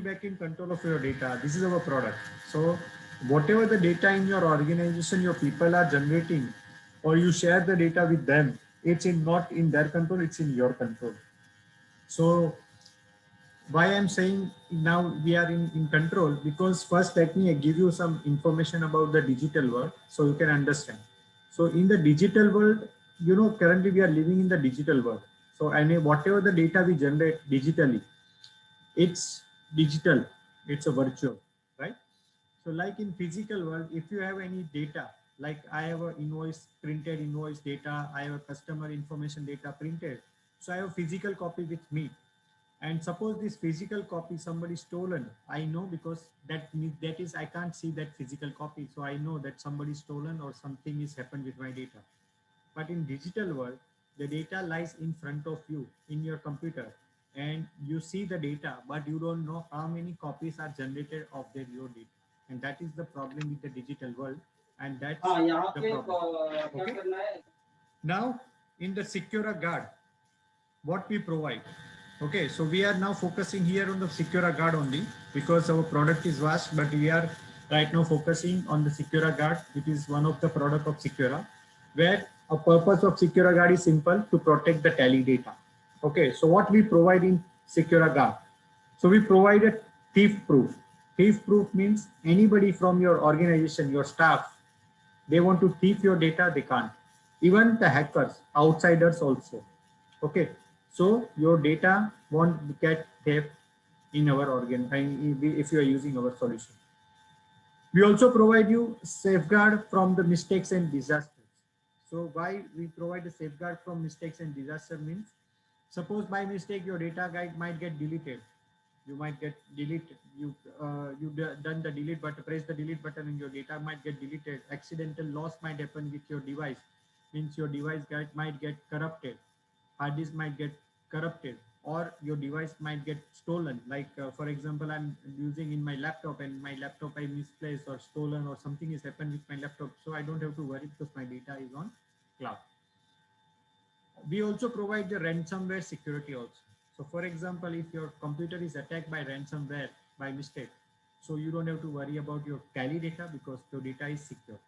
back in control of your data. This is our product. So whatever the data in your organization, your people are generating, or you share the data with them, it's not in their control, it's in your control. So why I'm saying now we are in control, because first let me give you some information about the digital world so you can understand. So in the digital world, currently we are living in the digital world. So and whatever the data we generate digitally, it's digital, it's a virtual, right? So like in physical world, if you have any data, like I have a invoice, printed invoice data, I have a customer information data printed, so I have a physical copy with me. And suppose this physical copy somebody stolen, I know, because that is I can't see that physical copy, so I know that somebody stolen or something is happened with my data. But in digital world, the data lies in front of you in your computer, and you see the data, but you don't know how many copies are generated of your data. And that is the problem with the digital world, and that's the problem. Okay. Now, in the Secura Guard, what we provide. Okay, so we are now focusing here on the Secura Guard only, because our product is vast, but we are right now focusing on the Secura Guard, which is one of the product of Secura, where a purpose of Secura Guard is simple: to protect the tally data. Okay, so what we provide in Secura Guard? So we provide a thief proof. Thief proof means anybody from your organization, your staff, they want to thief your data, they can't. Even the hackers, outsiders also. Okay, so your data won't get theft in our organ if you are using our solution. We also provide you safeguard from the mistakes and disasters. So why we provide a safeguard from mistakes and disaster means, suppose by mistake your data guide might get deleted. You might get deleted. You done the delete button, press the delete button, and your data might get deleted. Accidental loss might happen with your device. Means your device might get corrupted. Hard disk might get corrupted, or your device might get stolen. Like for example, I'm using in my laptop, and my laptop I misplaced or stolen, or something has happened with my laptop. So I don't have to worry, because my data is on cloud. We also provide the ransomware security also. So for example, if your computer is attacked by ransomware by mistake, so you don't have to worry about your tally data, because your data is secure.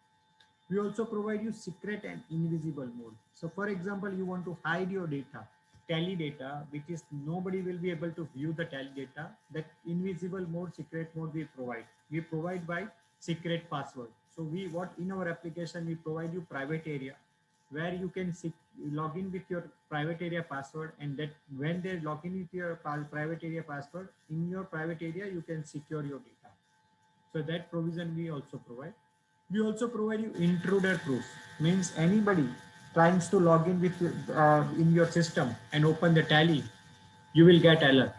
We also provide you secret and invisible mode. So for example, you want to hide your data, tally data, which is nobody will be able to view the tally data. That invisible mode, secret mode we provide. We provide by secret password. So what in our application, we provide you private area, where you can log in with your private area password, and that when they log in with your private area password, in your private area, you can secure your data. So that provision we also provide. We also provide you intruder proof. Means anybody trying to log in with in your system and open the tally, you will get alert.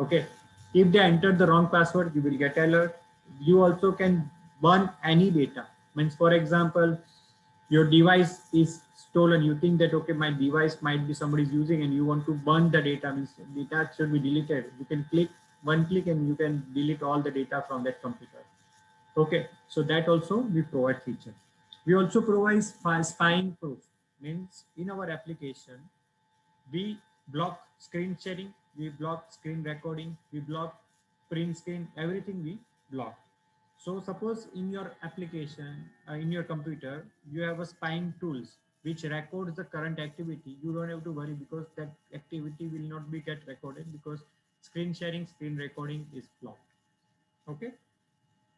Okay. If they entered the wrong password, you will get alert. You also can burn any data. Means for example, your device is stolen. You think that, okay, my device might be somebody's using, and you want to burn the data. Means data should be deleted. You can click one click and you can delete all the data from that computer. Okay, so that also we provide feature. We also provide spying proof. Means in our application, we block screen sharing, we block screen recording, we block print screen, everything we block. So suppose in your application, in your computer, you have a spying tools which records the current activity. You don't have to worry, because that activity will not be get recorded, because screen sharing, screen recording is blocked. Okay.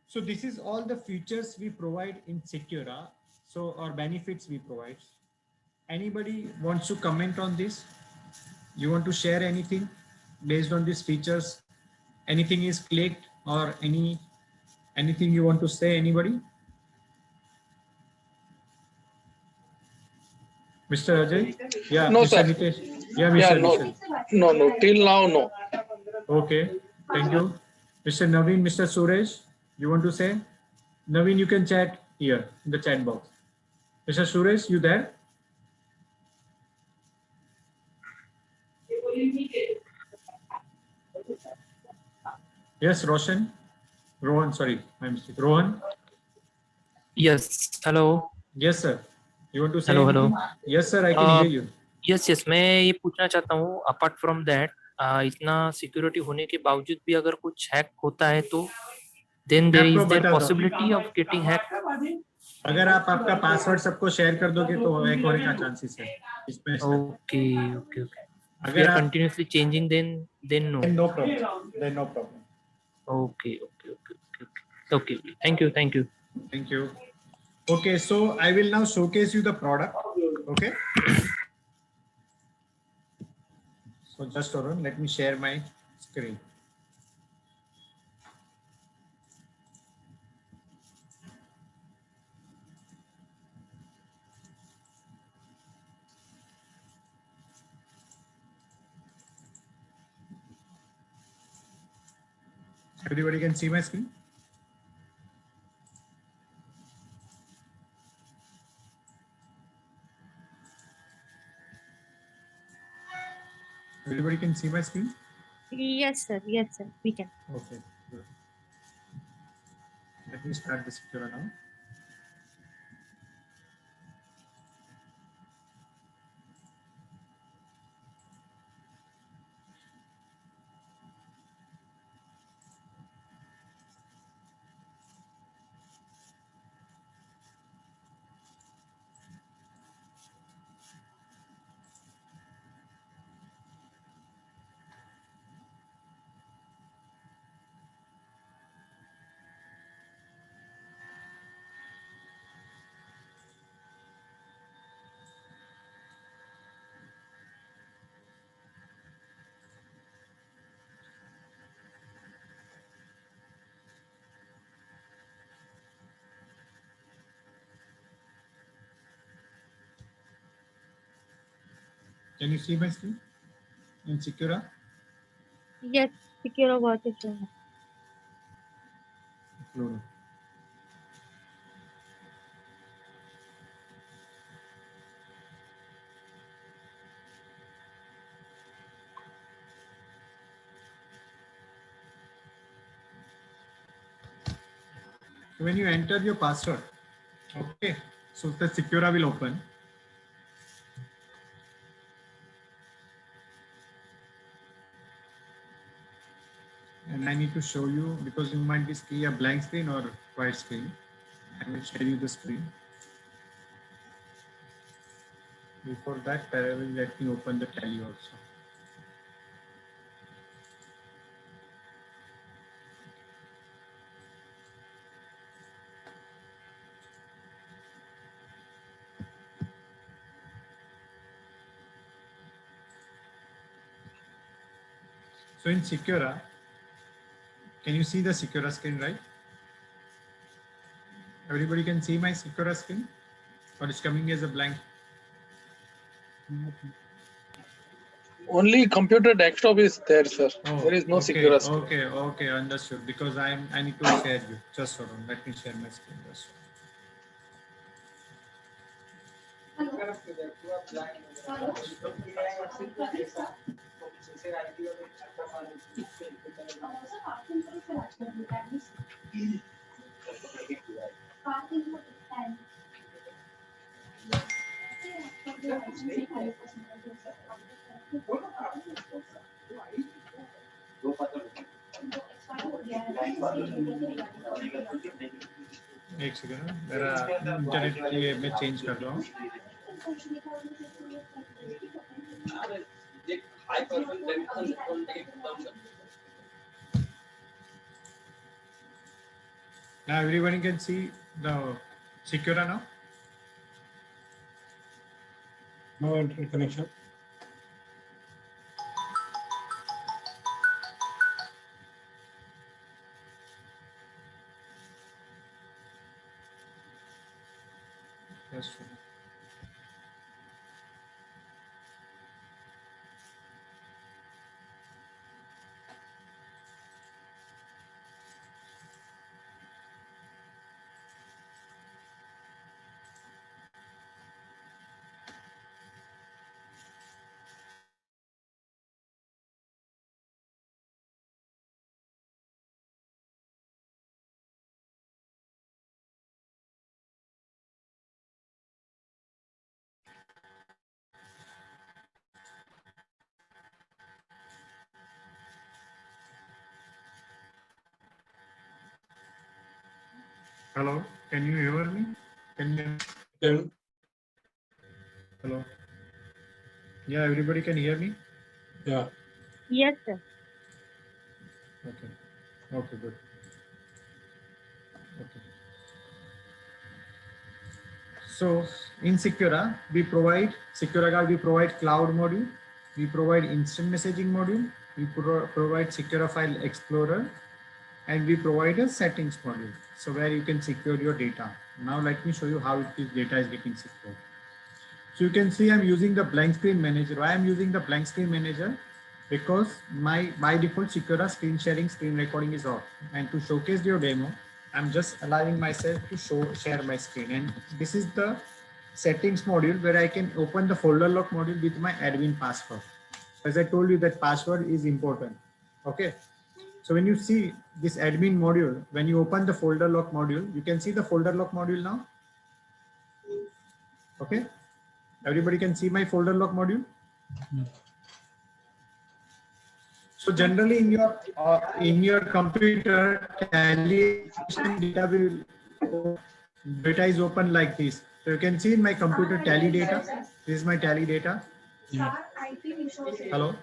So this is all the features we provide in Secura. So our benefits we provide. Anybody wants to comment on this? You want to share anything based on these features? Anything is clicked, or anything you want to say? Anybody? Mr. Ajay? Yeah, No, Mr. sir. Nitesh? Yeah, Yeah, Mr. no, Nishan. no. Till now, no. Okay, thank you. Mr. Naveen, Mr. Suresh, you want to say? Naveen, you can chat here in the chat box. Mr. Suresh, you there? Yes, Roshan. Rohan, sorry, my mistake. Rohan? Yes, hello. Yes, sir. You want to say Hello, anything? hello. Yes, sir, I can hear you. Yes, मैं ये पूछना चाहता हूँ, apart from that, इतना security होने के बावजूद भी अगर कुछ हैक होता है तो देन मैं देयर आपको इज देयर बताता हूँ, पॉसिबिलिटी ऑफ गेटिंग हैक. अगर आप आपका पासवर्ड सबको शेयर कर दोगे तो हैक होने का चांसेस है इसमें ऐसा है। Okay okay okay. If we अगर are आप continuously changing, then no. No problem, then no problem. Okay, okay, okay, okay, okay. Okay. Thank you, thank you. Thank you. Okay, so I will now showcase you the product. Okay. So just hold on, let me share my screen. Everybody can see my screen? Everybody can see my screen? Yes, sir. Yes, sir. We can. Okay, good. Let me start the Secura now. Can you see my screen in Secura? Yes, secure got it, sir. No. So when you enter your password, okay, so the Secura will open. And I need to show you because you might be seeing a blank screen or white screen. I will share you the screen. Before that, I will let me open the tally also. So in Secura, can you see the Secura screen, right? Everybody can see my Secura screen, or it's coming as a blank? Only computer desktop is there, sir. Oh, There is no okay, secure screen. okay, understood. Because I need to share you. Just hold on, let me share my screen. Just एक second, मेरा internet ये मैं change कर रहा हूँ. Now everybody can see the Secura now. No internet connection. Yes. Hello, can you hear me? Can you? Can, Hello. Yeah, everybody can hear me. yeah. Yes, sir. Okay. Okay, good. Okay. So in Secura, we provide cloud module, we provide instant messaging module, we provide Secura File Explorer, and we provide a settings module. So where you can secure your data. Now let me show you how this data is getting secured. So you can see I'm using the blank screen manager. Why I'm using the blank screen manager? Because my by default Secura screen sharing, screen recording is off. And to showcase your demo, I'm just allowing myself to share my screen. And this is the settings module where I can open the folder lock module with my admin password. So as I told you that password is important. Okay. So when you see this admin module, when you open the folder lock module, you can see the folder lock module now. Okay. Everybody can see my folder lock module. So generally in your computer, Tally data is open like this. So you can see in my computer Tally data. This is my Tally data. Yeah. Hello.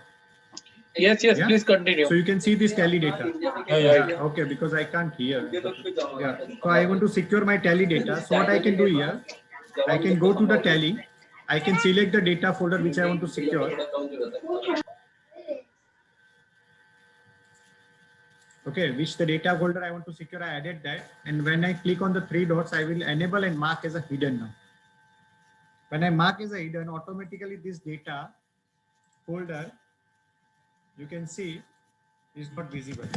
Yes, yes, Yeah? please continue. So you can see this Tally data. Yeah. Okay, because I can't hear. Yeah. So I want to secure my Tally data. So what I can do here, I can go to the Tally. I can select the data folder which I want to secure. Okay, which the data folder I want to secure, I added that. And when I click on the three dots, I will enable and mark as a hidden now. When I mark as a hidden, automatically this data folder, you can see, is not visible.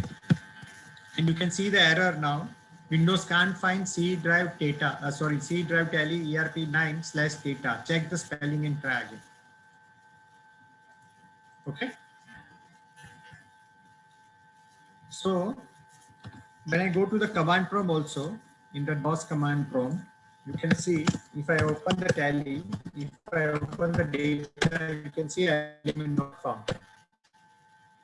And you can see the error now. Windows can't find C drive data, C drive Tally ERP9/data. Check the spelling and try again. Okay. So when I go to the command prompt also, in the DOS command prompt, you can see if I open the Tally, if I open the data, you can see element not found.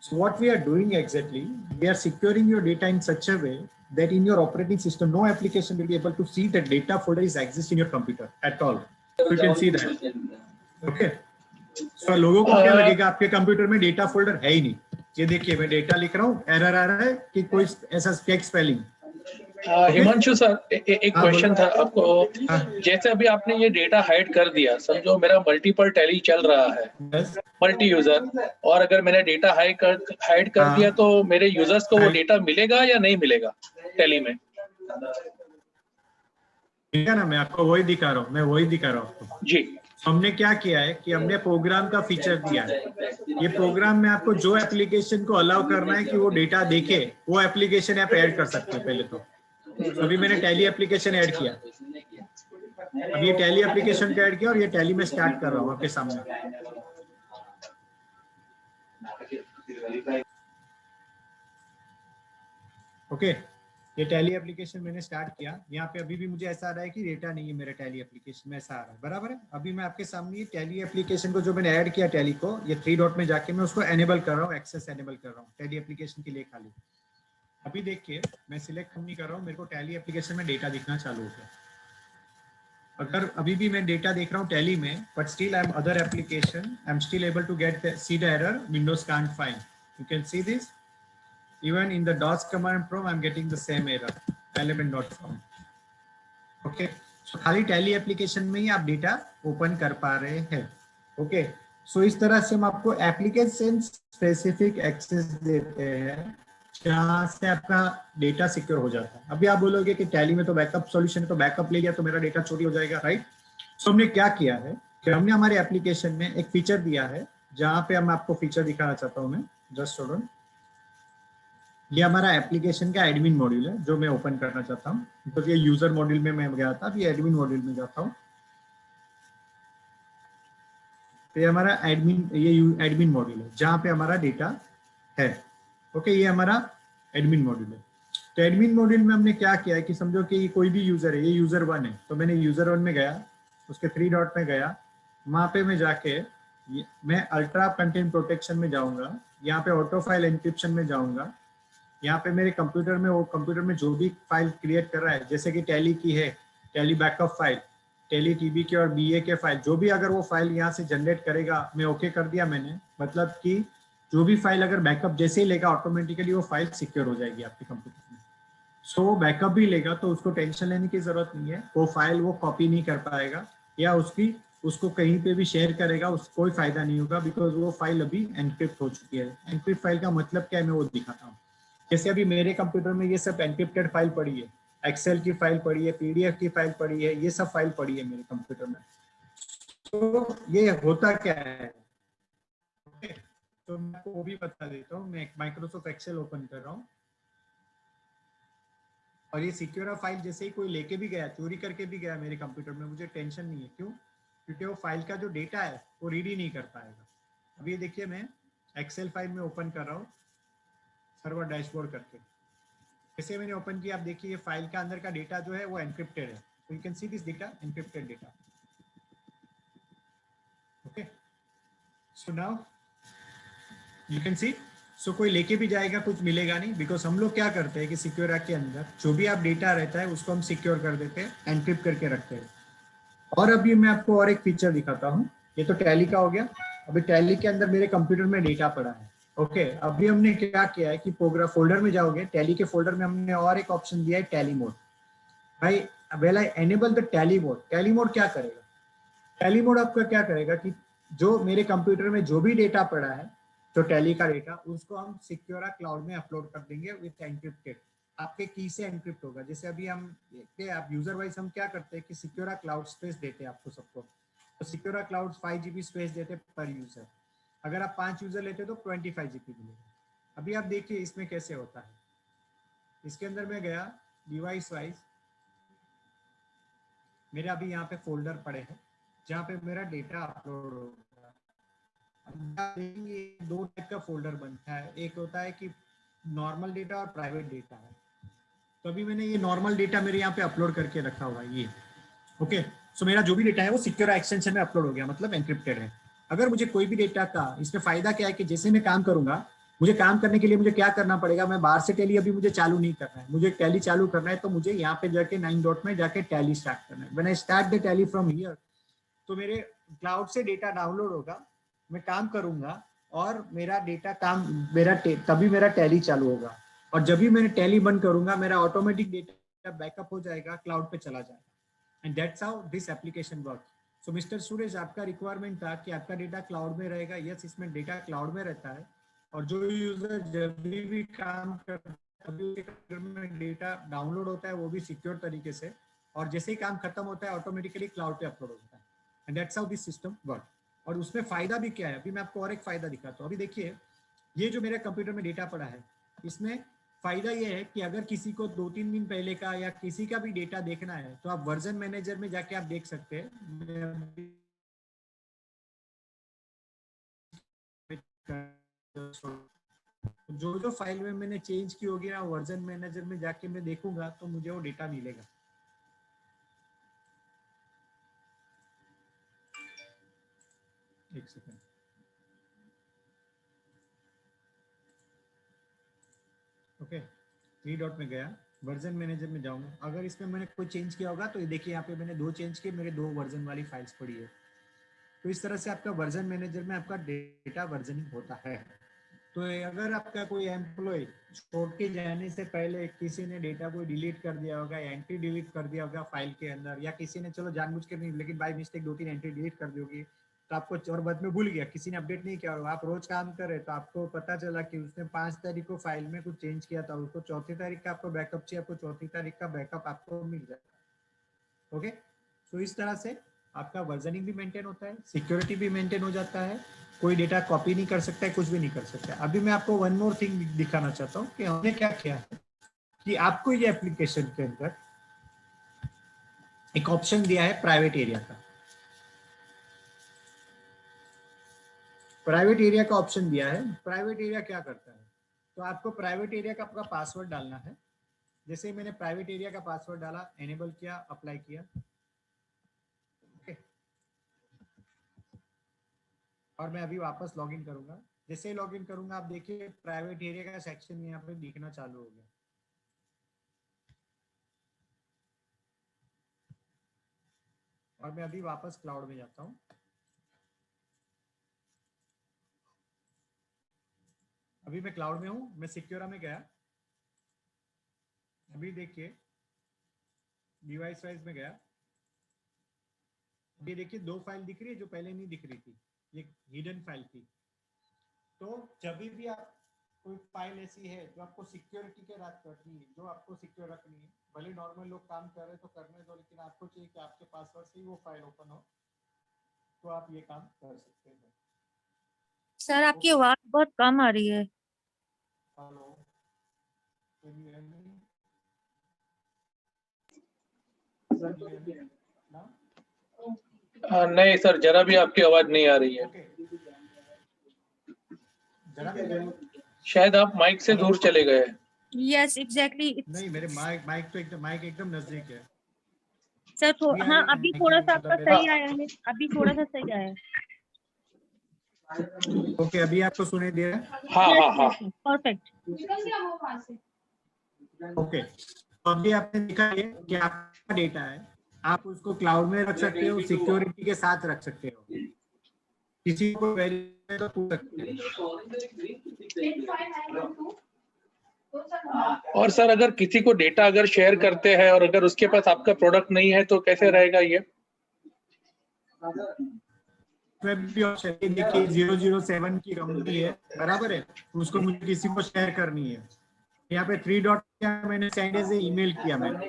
So what we are doing exactly, we are securing your data in such a way that in your operating system, no application will be able to see that data folder is exist in your computer at all. So you can see that. Okay. So लोगों को क्या लगेगा आपके computer में data folder है ही नहीं. ये देखिए मैं डेटा लिख रहा हूँ, एरर आ रहा है कि कोई ऐसा टेक्स्ट स्पेलिंग. हिमांशु सर, एक क्वेश्चन था आपको. जैसे अभी आपने ये डेटा हाइड कर दिया, समझो मेरा मल्टीपल टैली चल रहा है, मल्टी यूजर, और अगर मैंने डेटा हाइड कर दिया तो मेरे यूजर्स को वो डेटा मिलेगा या नहीं मिलेगा टैली में? ठीक है ना, मैं आपको वही दिखा रहा हूँ आपको जी. हमने क्या किया है कि हमने प्रोग्राम का फीचर दिया है. ये प्रोग्राम में आपको जो एप्लीकेशन को अलाउ करना है कि वो डेटा देखे, वो एप्लीकेशन आप ऐड कर सकते हैं. पहले तो अभी मैंने टैली एप्लीकेशन ऐड किया. अब ये टैली एप्लीकेशन का ऐड किया और ये टैली में स्टार्ट कर रहा हूँ आपके सामने. ओके, ये टैली एप्लीकेशन मैंने स्टार्ट किया. यहाँ पे अभी भी मुझे ऐसा आ रहा है कि डेटा नहीं है मेरे टैली एप्लीकेशन में, ऐसा आ रहा है. बराबर है. अभी मैं आपके सामने ये टैली एप्लीकेशन को जो मैंने ऐड किया टैली को, ये थ्री डॉट में जाके मैं उसको एनेबल कर रहा हूँ, एक्सेस एनेबल कर रहा हूँ टैली एप्लीकेशन के लिए खाली. अभी देखिए मैं सिलेक्ट नहीं कर रहा हूँ, मेरे को टैली एप्लीकेशन में डेटा दिखना चालू हो गया. अगर अभी भी मैं डेटा देख रहा हूँ टैली में, but still I am other application, I am still able to get see the error windows can't find. You can see this. Even in the DOS command prompt, I'm getting the same error, element not found. Okay, so खाली tally application में ही आप data open कर पा रहे हैं. Okay, सो इस तरह से हम आपको एप्लीकेशन स्पेसिफिक एक्सेस देते हैं जहाँ से आपका डेटा सिक्योर हो जाता है. अभी आप बोलोगे कि टैली में तो बैकअप सॉल्यूशन है, तो बैकअप ले लिया तो मेरा डेटा चोरी हो जाएगा, राइट? सो हमने क्या किया है कि हमने हमारे एप्लीकेशन में एक फीचर दिया है, जहाँ पे हम आपको फीचर दिखाना चाहता हूँ मैं. Just hold on. ये हमारा एप्लीकेशन का एडमिन मॉड्यूल है जो मैं ओपन करना चाहता हूँ. तो ये यूजर मॉड्यूल में मैं गया था, अभी एडमिन मॉड्यूल में जाता हूँ. तो ये हमारा एडमिन मॉड्यूल है जहाँ पे हमारा डेटा है. ओके, ये हमारा एडमिन मॉड्यूल है. तो एडमिन मॉड्यूल में हमने क्या किया है कि समझो कि कोई भी यूजर है, ये यूजर 1 है, तो मैंने यूजर 1 में गया, उसके थ्री डॉट में गया, वहाँ पे मैं जाके मैं अल्ट्रा कंटेंट प्रोटेक्शन में जाऊँगा, यहाँ पे ऑटो फाइल एन्क्रिप्शन में जाऊँगा, यहाँ पे मेरे कंप्यूटर में, वो कंप्यूटर में जो भी फाइल क्रिएट कर रहा है, जैसे कि टैली की है, tally backup file, tally TB के और बीए के फाइल, जो भी अगर वो फाइल यहाँ से जनरेट करेगा, मैं ओके कर दिया मैंने, मतलब कि जो भी फाइल अगर बैकअप जैसे ही लेगा ऑटोमेटिकली वो फाइल सिक्योर हो जाएगी आपके कंप्यूटर में। सो वो बैकअप भी लेगा तो उसको टेंशन लेने की जरूरत नहीं है, वो फाइल वो कॉपी नहीं कर पाएगा या उसको कहीं पे भी शेयर करेगा उसको कोई फायदा नहीं होगा, बिकॉज वो फाइल अभी एनक्रिप्ट हो चुकी है। एनक्रिप्ट फाइल का मतलब क्या है मैं वो दिखाता हूँ। जैसे अभी मेरे कंप्यूटर में ये सब एनक्रिप्टेड फाइल पड़ी है, एक्सेल की फाइल पड़ी है, पीडीएफ की फाइल पड़ी है, ये सब फाइल पड़ी है मेरे कंप्यूटर में। तो ये होता क्या है, तो मैं आपको वो भी बता देता हूँ। मैं माइक्रोसॉफ्ट एक्सेल ओपन कर रहा हूँ और ये सिक्योर फाइल जैसे ही कोई लेके भी गया, चोरी करके भी गया मेरे कंप्यूटर में, मुझे टेंशन नहीं है। क्यों? क्योंकि वो फाइल का जो डेटा है वो रीड ही नहीं कर पाएगा। अब ये देखिए मैं एक्सेल फाइल में ओपन कर रहा हूँ सर्वर डैशबोर्ड करके। जैसे मैंने ओपन किया, आप देखिए ये फाइल का अंदर का डेटा जो है वो एनक्रिप्टेड है। तो you can see this data, encrypted data. Okay, so now you can see, so कोई लेके भी जाएगा कुछ मिलेगा नहीं, बिकॉज हम लोग क्या करते हैं कि सिक्योर के अंदर जो भी आप डेटा रहता है उसको हम सिक्योर कर देते हैं, एनक्रिप्ट करके रखते हैं। और अभी मैं आपको और एक फीचर दिखाता हूँ। ये तो टैली का हो गया। अभी टैली के अंदर मेरे कंप्यूटर में डेटा पड़ा है। ओके, अभी हमने क्या किया है कि प्रोग्राम फोल्डर में जाओगे, टैली के फोल्डर में हमने और एक ऑप्शन दिया है टैली मोड। भाई well I enable the tally mode. Tally mode क्या करेगा? टैली मोड आपका क्या करेगा कि जो मेरे कंप्यूटर में जो भी डेटा पड़ा है, जो टैली का डेटा, उसको हम सिक्योरा क्लाउड में अपलोड कर देंगे विथ एनक्रिप्टेड। आपके की से एनक्रिप्ट होगा। जैसे अभी हम आप यूजर वाइज हम क्या करते हैं कि सिक्योरा क्लाउड स्पेस देते हैं आपको सबको। तो सिक्योरा क्लाउड 5 GB स्पेस देते पर यूजर। अगर आप 5 यूजर लेते तो 25 GB मिलेगा। अभी आप देखिए इसमें कैसे होता है। इसके अंदर मैं गया डिवाइस वाइज, मेरे अभी यहाँ पे फोल्डर पड़े हैं जहाँ पे मेरा डेटा अपलोड होगा। देखेंगे दो टाइप का फोल्डर बनता है, एक होता है कि नॉर्मल डेटा और प्राइवेट डेटा है। तो अभी मैंने ये नॉर्मल डेटा मेरे यहाँ पे अपलोड करके रखा हुआ है ये। ओके, सो मेरा जो भी डेटा है वो सिक्योर एक्सटेंशन में अपलोड हो गया, मतलब एनक्रिप्टेड है। अगर मुझे कोई भी डेटा का, इसमें फायदा क्या है कि जैसे मैं काम करूंगा, मुझे काम करने के लिए मुझे क्या करना पड़ेगा, मैं बाहर से टैली अभी मुझे चालू नहीं करना है। मुझे टैली चालू करना है तो मुझे यहाँ पे जाके 9 डॉट में जाके टैली स्टार्ट करना है। When I start the tally from here, तो मेरे क्लाउड से डेटा डाउनलोड होगा, मैं काम करूंगा और मेरा डेटा काम तभी मेरा टैली चालू होगा। और जब भी मैंने टैली बंद करूंगा मेरा ऑटोमेटिक डेटा बैकअप हो जाएगा, क्लाउड पे चला जाएगा। And that's how this application work. So mister Suresh, आपका रिक्वायरमेंट था कि आपका डेटा क्लाउड में रहेगा। यस, इसमें डेटा क्लाउड में रहता है और जो यूजर जब भी काम करता है में डेटा डाउनलोड होता है वो भी सिक्योर तरीके से, और जैसे ही काम खत्म होता है ऑटोमेटिकली क्लाउड पे अपलोड होता है। And that's how this system work. और उसमें फायदा भी क्या है, अभी मैं आपको और एक फायदा दिखाता हूँ। अभी देखिए ये जो मेरे कंप्यूटर में डेटा पड़ा है, इसमें फायदा ये है कि अगर किसी को 2-3 दिन पहले का या किसी का भी डेटा देखना है तो आप वर्जन मैनेजर में जाके आप देख सकते हैं। जो जो फाइल में मैंने चेंज की होगी ना, वर्जन मैनेजर में जाके मैं देखूंगा तो मुझे वो डेटा मिलेगा। एक सेकंड। ओके, 3 डॉट में गया, वर्जन मैनेजर में जाऊंगा। अगर इसमें मैंने कोई चेंज किया होगा तो ये देखिए यहाँ पे मैंने 2 चेंज किए, मेरे 2 वर्जन वाली फाइल्स पड़ी है। तो इस तरह से आपका वर्जन मैनेजर में आपका डेटा वर्जनिंग होता है। तो अगर आपका कोई एम्प्लॉय छोड़ के जाने से पहले किसी ने डेटा को डिलीट कर दिया होगा या एंट्री डिलीट कर दिया होगा फाइल के अंदर, या किसी ने चलो जानबूझ के नहीं लेकिन बाय मिस्टेक 2-3 एंट्री डिलीट कर दी होगी, तो आपको और बाद में भूल गया, किसी ने अपडेट नहीं किया होगा, आप रोज काम कर रहे तो आपको पता चला कि उसने 5 तारीख को फाइल में कुछ चेंज किया था, उसको 4 तारीख का आपको बैकअप चाहिए, आपको 4 तारीख का बैकअप आपको मिल जाएगा। ओके, तो इस तरह से आपका वर्जनिंग भी मेंटेन होता है, सिक्योरिटी भी मेंटेन हो जाता है, कोई डेटा कॉपी नहीं कर सकता है, कुछ भी नहीं कर सकता है। अभी मैं आपको वन मोर थिंग दिखाना चाहता हूँ कि हमने क्या किया है कि आपको ये एप्लीकेशन के अंदर एक ऑप्शन दिया है प्राइवेट एरिया का। प्राइवेट एरिया का ऑप्शन दिया है। प्राइवेट एरिया क्या करता है, तो आपको प्राइवेट एरिया का आपका पासवर्ड डालना है। जैसे मैंने प्राइवेट एरिया का पासवर्ड डाला, एनेबल किया, अप्लाई किया, और मैं अभी वापस लॉगिन करूंगा। जैसे ही लॉगिन करूंगा आप देखिए प्राइवेट एरिया का सेक्शन यहाँ पे दिखना चालू हो गया। और मैं अभी वापस क्लाउड में जाता हूँ। अभी मैं क्लाउड में हूँ, मैं सिक्योरा में गया। अभी देखिए डिवाइस वाइज में गया। ये देखिए 2 फाइल दिख रही है जो पहले नहीं दिख रही थी, ये हिडन फाइल थी। तो जब भी आप कोई फाइल ऐसी है जो आपको सिक्योरिटी के साथ रखनी है, जो आपको सिक्योर रखनी है, भले नॉर्मल लोग काम कर रहे हैं तो करने दो, लेकिन आपको चाहिए कि आपके पासवर्ड से ही वो फाइल ओपन हो, तो आप ये काम कर सकते हैं। सर आपकी आवाज बहुत कम आ रही है। Hello, can you hear me now? नहीं सर, जरा भी आपकी आवाज नहीं आ रही है। ओके, जरा भी शायद आप माइक से दूर चले गए। Yes exactly. नहीं, मेरे माइक तो एकदम नजदीक है। सर हाँ अभी थोड़ा सा आपका सही आया है, अभी थोड़ा सा सही आया है। ओके, अभी आपको सुनाई दे रहा है? हाँ। परफेक्ट। ओके, तो अभी आपने देखा है कि आपका डेटा है, आप उसको क्लाउड में रख सकते हो, सिक्योरिटी के साथ रख सकते हो, किसी को वेरीफाई तो पूछ सकते हो। और सर अगर किसी को डेटा अगर शेयर करते हैं और अगर उसके पास आपका प्रोडक्ट नहीं है तो कैसे रहेगा ये? भी ऑप्शन है, देखिए 007 की कंपनी है, बराबर है, उसको मुझे किसी को शेयर करनी है। यहाँ पे 3 डॉट मैंने सेंड एज ईमेल किया मैंने।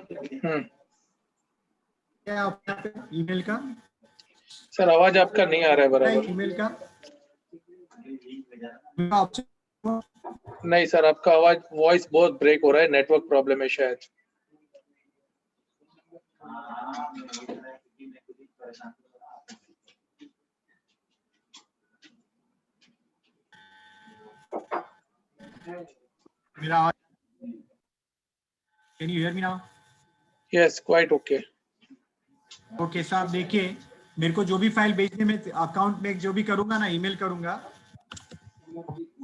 क्या ऑप्शन है ईमेल का? सर आवाज आपका नहीं आ रहा है बराबर। ईमेल का ऑप्शन नहीं सर, आपका आवाज वॉइस बहुत ब्रेक हो रहा है, नेटवर्क प्रॉब्लम है शायद। मेरा आवाज, can you hear me now? Yes, quite okay. Okay, so आप देखिए मेरे को जो भी फाइल भेजने में अकाउंट में जो भी करूंगा ना, ईमेल करूंगा,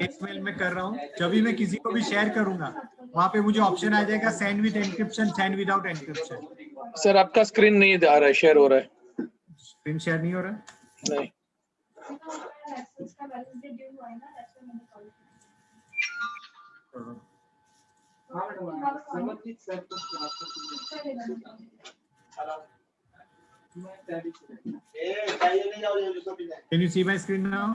एक्समेल में कर रहा हूँ, जब भी मैं किसी को भी शेयर करूंगा वहां पे मुझे ऑप्शन आ जाएगा send with encryption, send without encryption. Sir आपका स्क्रीन नहीं आ रहा है, शेयर हो रहा है। स्क्रीन शेयर नहीं हो रहा है? नहीं। Can you see my screen now?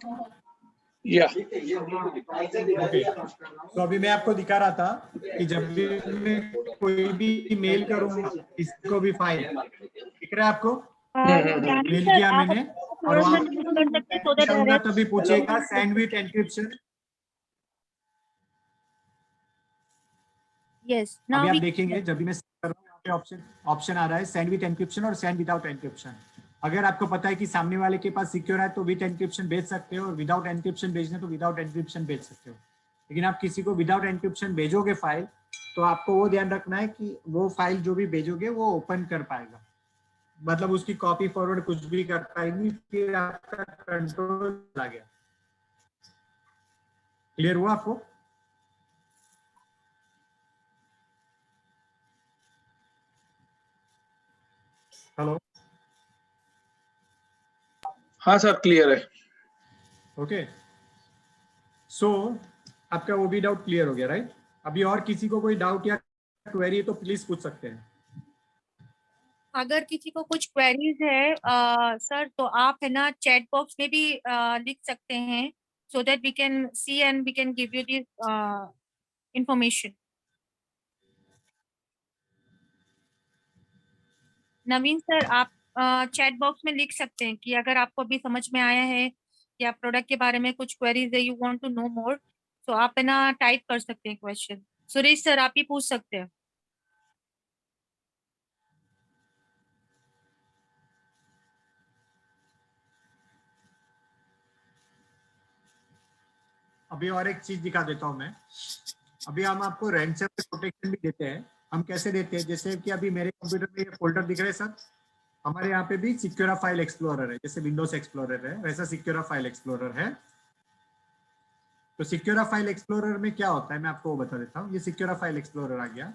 या ओके, तो अभी मैं आपको दिखा रहा था कि जब भी मैं कोई भी मेल करूंगा किसी को भी फाइल, दिख रहा है आपको? मेल किया मैंने और वहां तभी पूछेगा सेंड विद एन्क्रिप्शन। यस अभी आप देखेंगे जब भी मैं कर रहा हूँ ऑप्शन आ रहा है सेंड विद एन्क्रिप्शन और सेंड विदाउट एन्क्रिप्शन। अगर आपको पता है कि सामने वाले के पास सिक्योर है तो विद एन्क्रिप्शन भेज सकते हो, और विदाउट एन्क्रिप्शन भेजने तो विदाउट एन्क्रिप्शन भेज सकते हो। लेकिन आप किसी को विदाउट एन्क्रिप्शन भेजोगे फाइल, तो आपको वो ध्यान रखना है कि वो फाइल जो भी भेजोगे वो ओपन कर पाएगा, मतलब उसकी कॉपी फॉरवर्ड कुछ भी कर पाएगी, फिर आपका कंट्रोल आ गया। क्लियर हुआ आपको? हेलो? हाँ सर, क्लियर है। ओके, सो आपका वो भी डाउट क्लियर हो गया, राइट? अभी और किसी को कोई डाउट या क्वेरी है तो प्लीज पूछ सकते हैं। अगर किसी को कुछ क्वेरीज है सर, तो आप है ना चैट बॉक्स में भी लिख सकते हैं, so that we can see and we can give you this information. Naveen sir, आप चैट बॉक्स में लिख सकते हैं कि अगर आपको अभी समझ में आया है या प्रोडक्ट के बारे में कुछ क्वेरीज है, यू वांट टू नो मोर, तो आप है ना टाइप कर सकते हैं क्वेश्चन। सुरेश सर, आप ही पूछ सकते हैं। अभी और एक चीज दिखा देता हूं मैं। अभी हम आपको रैंसमवेयर प्रोटेक्शन भी देते हैं। हम कैसे देते हैं? जैसे कि अभी मेरे कंप्यूटर में ये फोल्डर दिख रहे हैं सर, हमारे यहाँ पे भी सिक्योरा फाइल एक्सप्लोरर है, जैसे विंडोज एक्सप्लोरर है वैसा सिक्योरा फाइल एक्सप्लोरर है। तो सिक्योरा फाइल एक्सप्लोरर में क्या होता है मैं आपको वो बता देता हूँ। ये सिक्योरा फाइल एक्सप्लोरर आ गया,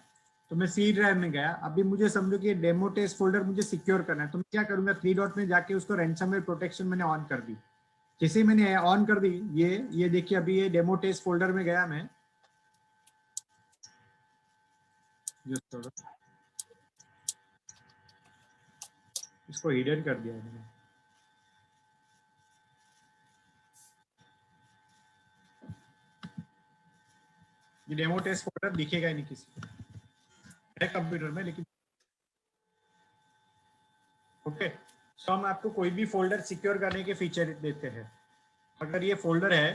तो मैं सी ड्राइव में गया। अभी मुझे समझो कि ये डेमो टेस्ट फोल्डर मुझे सिक्योर करना है, तो मैं क्या करूंगा, 3 डॉट में जाके उसको रैंसमवेयर प्रोटेक्शन मैंने ऑन कर दी। जैसे मैंने ऑन कर दी, ये देखिए अभी ये डेमो टेस्ट फोल्डर में गया मैं। इसको हिडन कर दिया मैंने। ये डेमो टेस्ट फोल्डर दिखेगा ही नहीं किसी को, है कंप्यूटर में लेकिन। ओके, सो हम आपको कोई भी फोल्डर सिक्योर करने के फीचर देते हैं। अगर ये फोल्डर है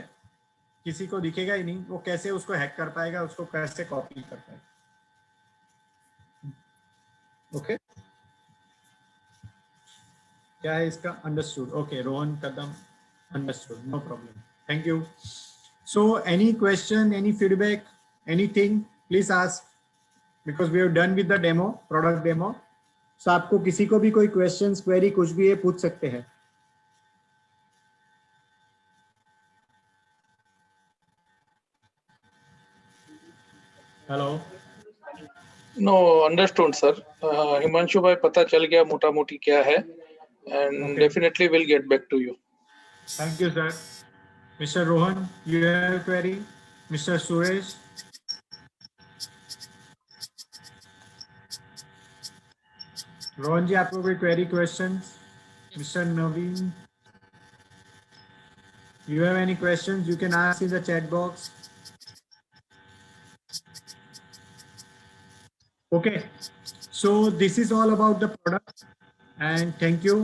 किसी को दिखेगा ही नहीं, वो कैसे उसको हैक कर पाएगा, उसको कैसे कॉपी कर पाएगा। ओके, क्या है इसका, understood. Okay, Rohan Kadam, understood, no problem, thank you. So any question, any feedback, anything, please ask, because we have done with the demo, product demo. So आपको किसी को भी कोई क्वेश्चंस, क्वेरी कुछ भी है पूछ सकते हैं। Hello, no understood sir, Himanshu भाई पता चल गया मोटा मोटी क्या है, and definitely will get back to you. Thank you sir. Mister Rohan, you have query? Mister Suresh? Rohan ji, आपको कोई query, question? Mister Naveen, you have any questions, you can ask in the chat box. Okay, so this is all about the product, and thank you.